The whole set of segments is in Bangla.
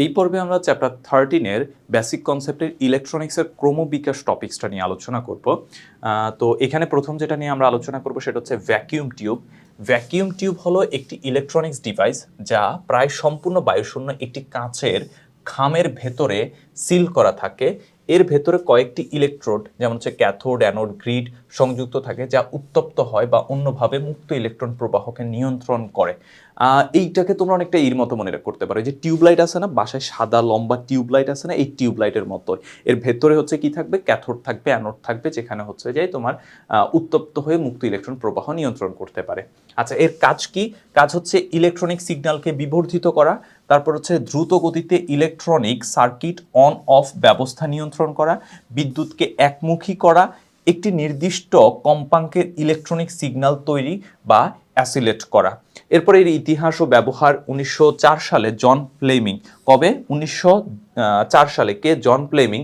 এই পর্বে আমরা চ্যাপ্টার 13-এর বেসিক কনসেপ্টের ইলেকট্রনিক্সের ক্রমবিকাশ টপিক্সটা নিয়ে আলোচনা করব। তো এখানে প্রথম যেটা নিয়ে আমরা আলোচনা করব সেটা হচ্ছে ভ্যাকিউম টিউব। ভ্যাকিউম টিউব হলো একটি ইলেকট্রনিক্স ডিভাইস যা প্রায় সম্পূর্ণ বায়ুশূন্য একটি কাঁচের খামের ভেতরে সিল করা থাকে। এর ভেতরে কয়েকটি ইলেকট্রোড যেমন হচ্ছে ক্যাথোড, অ্যানোড, গ্রিড সংযুক্ত থাকে যা উত্তপ্ত হয় বা অন্যভাবে মুক্ত ইলেকট্রন প্রবাহকে নিয়ন্ত্রণ করে। এইটাকে তোমরা অনেকটা এর মতো মনে করতে পারো, যে টিউবলাইট আছে না, বাসায় সাদা লম্বা টিউবলাইট আছে না, এই টিউবলাইটের মতো এর ভেতরে হচ্ছে কি থাকবে, ক্যাথোড থাকবে, অ্যানোড থাকবে, যেখানে হচ্ছে যে তোমার উত্তপ্ত হয়ে মুক্ত ইলেকট্রন প্রবাহ নিয়ন্ত্রণ করতে পারে। আচ্ছা, এর কাজ কি? কাজ হচ্ছে ইলেকট্রনিক সিগন্যালকে বিবর্ধিত করা, তারপর হচ্ছে দ্রুত গতিতে ইলেকট্রনিক সার্কিট অন অফ ব্যবস্থা নিয়ন্ত্রণ করা, বিদ্যুৎকে একমুখী করা, একটি নির্দিষ্ট কম্পাঙ্কের ইলেকট্রনিক সিগন্যাল তৈরি বা অ্যাসিলেট করা। এরপরে এর ইতিহাস ও ব্যবহার 1904 সালে জন প্লেমিং। কবে? 1904 সালে। কে? জন প্লেমিং।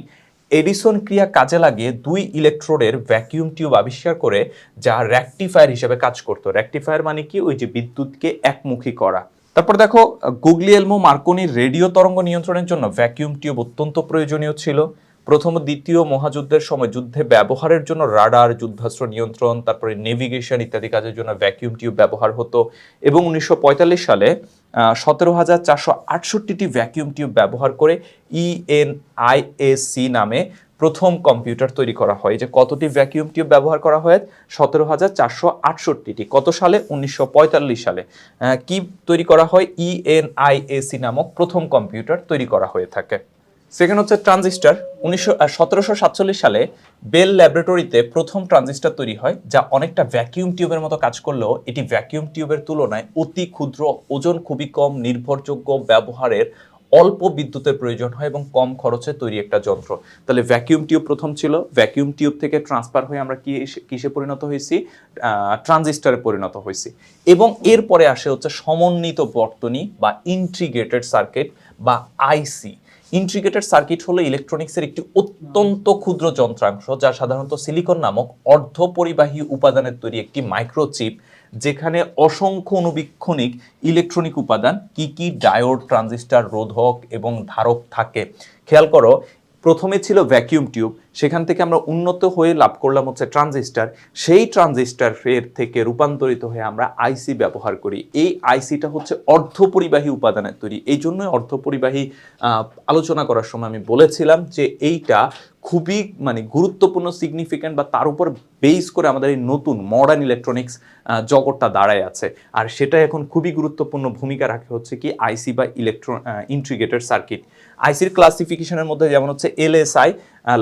এডিসন ক্রিয়া কাজে লাগিয়ে দুই ইলেকট্রোডের ভ্যাকিউম টিউব আবিষ্কার করে, যা রেকটিফায়ার হিসেবে কাজ করতো। রেকটিফায়ার মানে কি? ওই যে বিদ্যুৎকে একমুখী করা। তারপর দেখো, গুগলিয়েলমো মার্কনির রেডিও তরঙ্গ নিয়ন্ত্রণের জন্য ভ্যাকিউম টিউব অত্যন্ত প্রয়োজনীয় ছিল। প্রথম ও দ্বিতীয় মহাযুদ্ধের সময় যুদ্ধে ব্যবহারের জন্য রাডার, যুদ্ধাস্ত্র নিয়ন্ত্রণ, তারপরে নেভিগেশন ইত্যাদি কাজের জন্য ভ্যাকিউম টিউব ব্যবহার হতো। এবং 1945 সালে 17,468টি ভ্যাকিউম টিউব ব্যবহার করে ENIAC নামে প্রথম কম্পিউটার তৈরি করা হয়। যে কতটি ভ্যাকিউম টিউব ব্যবহার করা হয়? 17,468টি। কত সালে? 1945 সালে। কি তৈরি করা হয়? ENIAC নামক প্রথম কম্পিউটার তৈরি করা হয়ে থাকে। সেকেন্ড হচ্ছে ট্রানজিস্টার। 1747 সালে বেল ল্যাবরেটরিতে প্রথম ট্রানজিস্টার তৈরি হয়, যা অনেকটা ভ্যাকিউম টিউবের মতো কাজ করলেও এটি ভ্যাকিউম টিউবের তুলনায় অতি ক্ষুদ্র, ওজন খুবই কম, নির্ভরযোগ্য, ব্যবহারের অল্প বিদ্যুতের প্রয়োজন হয় এবং কম খরচে তৈরি একটা যন্ত্র। তাহলে ভ্যাকিউম টিউব প্রথম ছিল। ভ্যাকিউম টিউব থেকে ট্রান্সফার হয়ে আমরা কিসে পরিণত হয়েছি? ট্রানজিস্টারে পরিণত হয়েছি। এবং এরপরে আসে হচ্ছে সমন্বিত বর্তনী বা ইন্টিগ্রেটেড সার্কিট বা আইসি। ইন্টিগ্রেটেড সার্কিট হলো ইলেকট্রনিক্সের একটি অত্যন্ত ক্ষুদ্র যন্ত্রাংশ, যা সাধারণত সিলিকন নামক অর্ধপরিবাহী উপাদানের তৈরি একটি মাইক্রোচিপ, যেখানে অসংখ্য অনুবীক্ষণিক ইলেকট্রনিক উপাদান কি কি, ডায়োড, ট্রানজিস্টর, রোধক এবং ধারক থাকে। খেয়াল করো, প্রথমে ছিল ভ্যাকিউম টিউব, সেখান থেকে আমরা উন্নত হয়ে লাভ করলাম হচ্ছে ট্রানজিস্টার। সেই ট্রানজিস্টারের থেকে রূপান্তরিত হয়ে আমরা আইসি ব্যবহার করি। এই আইসিটা হচ্ছে অর্ধপরিবাহী উপাদানের তৈরি। এই জন্যই অর্ধপরিবাহী আলোচনা করার সময় আমি বলেছিলাম যে এইটা খুবই গুরুত্বপূর্ণ, সিগনিফিক্যান্ট, বা তার উপর বেস করে আমাদের এই নতুন মডার্ন ইলেকট্রনিক্স জগৎটা দাঁড়ায় আছে। আর সেটা এখন খুবই গুরুত্বপূর্ণ ভূমিকা রাখে হচ্ছে কি আইসি বা ইন্টিগ্রেটেড সার্কিট। আইসির ক্লাসিফিকেশনের মধ্যে যেমন হচ্ছে LSI,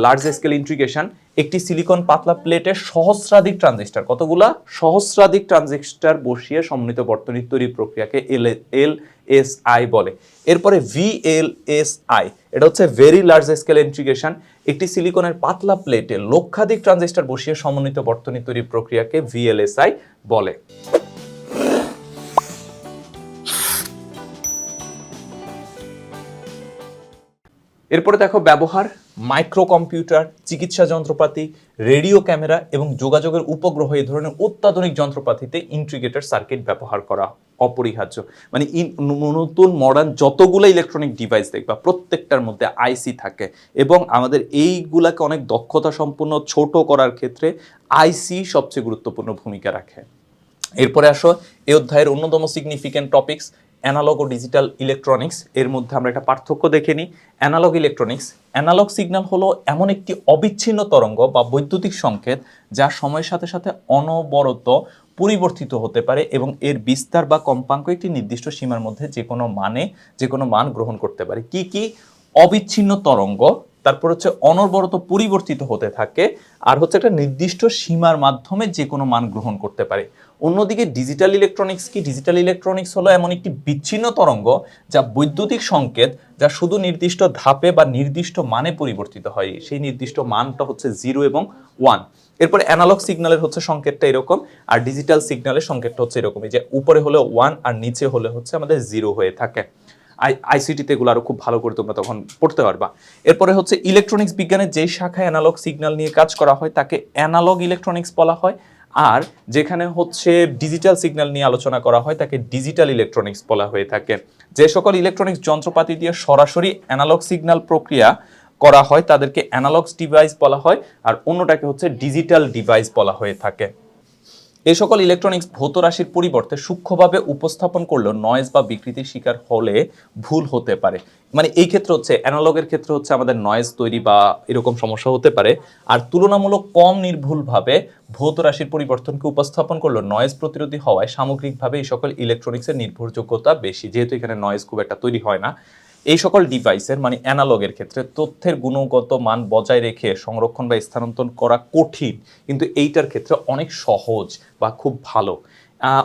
লার্জ স্কেল ইন্টিগ্রেশন, একটি সিলিকন পাতলা প্লেটে সহস্রাধিক ট্রানজিস্টর, কতগুলা? সহস্রাধিক ট্রানজিস্টর বসিয়ে সমন্বিত বর্তনী তৈরির প্রক্রিয়াকে LSI বলে। এরপরে VLSI, এটা হচ্ছে ভেরি লার্জ স্কেল ইন্টিগ্রেশন, একটি সিলিকনের পাতলা প্লেটে লক্ষাধিক ট্রানজিস্টর বসিয়ে সমন্বিত বর্তনী তৈরির প্রক্রিয়াকে VLSI বলে। এরপরে দেখো ব্যবহার: মাইক্রো কম্পিউটার, চিকিৎসা যন্ত্রপাতি, রেডিও, ক্যামেরা এবং যোগাযোগের উপগ্রহ, এই ধরনের অত্যাধুনিক যন্ত্রপাতিতে ইন্টিগ্রেটেড সার্কিট ব্যবহার করা অপরিহার্য। নতুন মডার্ন যতগুলো ইলেকট্রনিক ডিভাইস দেখবা প্রত্যেকটার মধ্যে আইসি থাকে, এবং আমাদের এইগুলাকে অনেক দক্ষতা সম্পন্ন ছোট করার ক্ষেত্রে আইসি সবচেয়ে গুরুত্বপূর্ণ ভূমিকা রাখে। এরপরে আসো এই অধ্যায়ের অন্যতম সিগনিফিক্যান্ট টপিকস, অ্যানালগ ও ডিজিটাল ইলেকট্রনিক্স। এর মধ্যে আমরা একটা পার্থক্য দেখে নিই। অ্যানালগ ইলেকট্রনিক্স, অ্যানালগ সিগন্যাল হলো এমন একটি অবিচ্ছিন্ন তরঙ্গ বা বৈদ্যুতিক সংকেত যা সময়ের সাথে সাথে অনবরত পরিবর্তিত হতে পারে এবং এর বিস্তার বা কম্পাঙ্ক একটি নির্দিষ্ট সীমার মধ্যে যে কোনো মান গ্রহণ করতে পারে। কি কি? অবিচ্ছিন্ন তরঙ্গ, তারপর হচ্ছে অনবরত পরিবর্তিত হতে থাকে, আর হচ্ছে একটা নির্দিষ্ট সীমার মাধ্যমে যে কোনো মান গ্রহণ করতে পারে। অন্যদিকে ডিজিটাল ইলেকট্রনিক্স কি? ডিজিটাল ইলেকট্রনিক্স হলো এমন একটি বিচ্ছিন্ন তরঙ্গ যা বৈদ্যুতিক সংকেত, যা শুধু নির্দিষ্ট ধাপে বা নির্দিষ্ট মানে পরিবর্তিত হয়। সেই নির্দিষ্ট মানটা হচ্ছে 0 এবং 1। এরপরে অ্যানালগ সিগন্যালের হচ্ছে সংকেতটা এরকম, আর ডিজিটাল সিগন্যালের সংকেতটা হচ্ছে এরকমই, যে উপরে হলে 1 আর নিচে হলে হচ্ছে আমাদের 0 হয়ে থাকে। আইসিটিতে এগুলো আরো খুব ভালো করে তোমরা তখন পড়তে পারবা। এরপরে হচ্ছে ইলেকট্রনিক্স বিজ্ঞানের যেই শাখায় অ্যানালগ সিগন্যাল নিয়ে কাজ করা হয় তাকে অ্যানালগ ইলেকট্রনিক্স বলা হয়, আর যেখানে হচ্ছে ডিজিটাল সিগন্যাল নিয়ে আলোচনা করা হয় তাকে ডিজিটাল ইলেকট্রনিক্স বলা হয়ে থাকে। যে সকল ইলেকট্রনিক্স যন্ত্রপাতি দিয়ে সরাসরি অ্যানালগ সিগন্যাল প্রক্রিয়া করা হয় তাদেরকে অ্যানালগস ডিভাইস বলা হয়, আর অন্যটাকে হচ্ছে ডিজিটাল ডিভাইস বলা হয়ে থাকে। এই সকল ইলেকট্রনিক্স ভৌত রাশির পরিবর্তে সূক্ষ্মভাবে উপস্থাপন করলেও নয়েজ বা বিকৃতির শিকার হলে ভুল হতে পারে। মানে এই ক্ষেত্রে হচ্ছে অ্যানালগের ক্ষেত্রে হচ্ছে আমাদের নয়েজ তৈরি বা এরকম সমস্যা হতে পারে, আর তুলনামূলক কম নির্ভুলভাবে ভৌত রাশির পরিবর্তনকে উপস্থাপন করলেও নয়েজ প্রতিরোধী হওয়ায় সামগ্রিকভাবে এই সকল ইলেকট্রনিক্সের নির্ভরযোগ্যতা বেশি, যেহেতু এখানে নয়েজ খুব একটা তৈরি হয় না। এই সকল ডিভাইসের মানে অ্যানালগের ক্ষেত্রে তথ্যের গুণগত মান বজায় রেখে সংরক্ষণ বা স্থানান্তর করা কঠিন, কিন্তু এইটার ক্ষেত্রে অনেক সহজ বা খুব ভালো।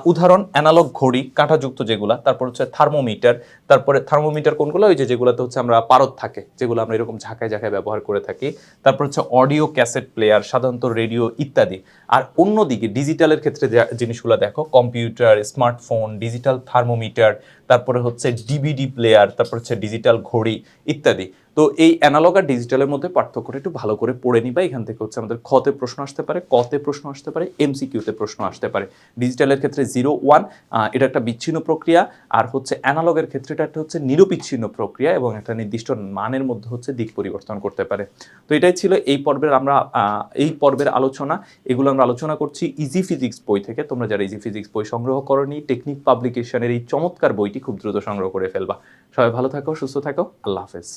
উদাহরণ অ্যানালগ ঘড়ি কাঁটাযুক্ত যেগুলা, তারপর হচ্ছে থার্মোমিটার, তারপরে থার্মোমিটার কোনগুলো, ওই যে যেগুলোতে হচ্ছে আমরা পারদ থাকে যেগুলো আমরা এরকম ঝাঁকায় ঝাঁকায় ব্যবহার করে থাকি, তারপর হচ্ছে অডিও ক্যাসেট প্লেয়ার, সাধারণত রেডিও ইত্যাদি। আর অন্যদিকে ডিজিটালের ক্ষেত্রে যে জিনিসগুলো দেখো, কম্পিউটার, স্মার্টফোন, ডিজিটাল থার্মোমিটার, তারপরে হচ্ছে ডিভিডি প্লেয়ার, তারপর হচ্ছে ডিজিটাল ঘড়ি ইত্যাদি। তো এই অ্যানালগ আর ডিজিটালের মধ্যে পার্থক্যটা একটু ভালো করে পড়ে নিবা। এখান থেকে হচ্ছে আমাদের খতে প্রশ্ন আসতে পারে, কতে প্রশ্ন আসতে পারে, এমসিকিউতে প্রশ্ন আসতে পারে। ডিজিটালের ক্ষেত্রে 0-1 এটা একটা বিচ্ছিন্ন প্রক্রিয়া, আর হচ্ছে অ্যানালগের ক্ষেত্রে এটা একটা হচ্ছে নিরবিচ্ছিন্ন প্রক্রিয়া এবং একটা নির্দিষ্ট মানের মধ্যে হচ্ছে দিক পরিবর্তন করতে পারে। তো এটাই ছিল এই পর্বের আলোচনা। এগুলো আমরা আলোচনা করছি ইজি ফিজিক্স বই থেকে। তোমরা যারা ইজি ফিজিক্স বই সংগ্রহ করনি, টেকনিক পাবলিকেশনের এই চমৎকার বইটি খুব দ্রুত সংগ্রহ করে ফেলবা। সবাই ভালো থাকো, সুস্থ থাকো, আল্লাহ হাফেজ।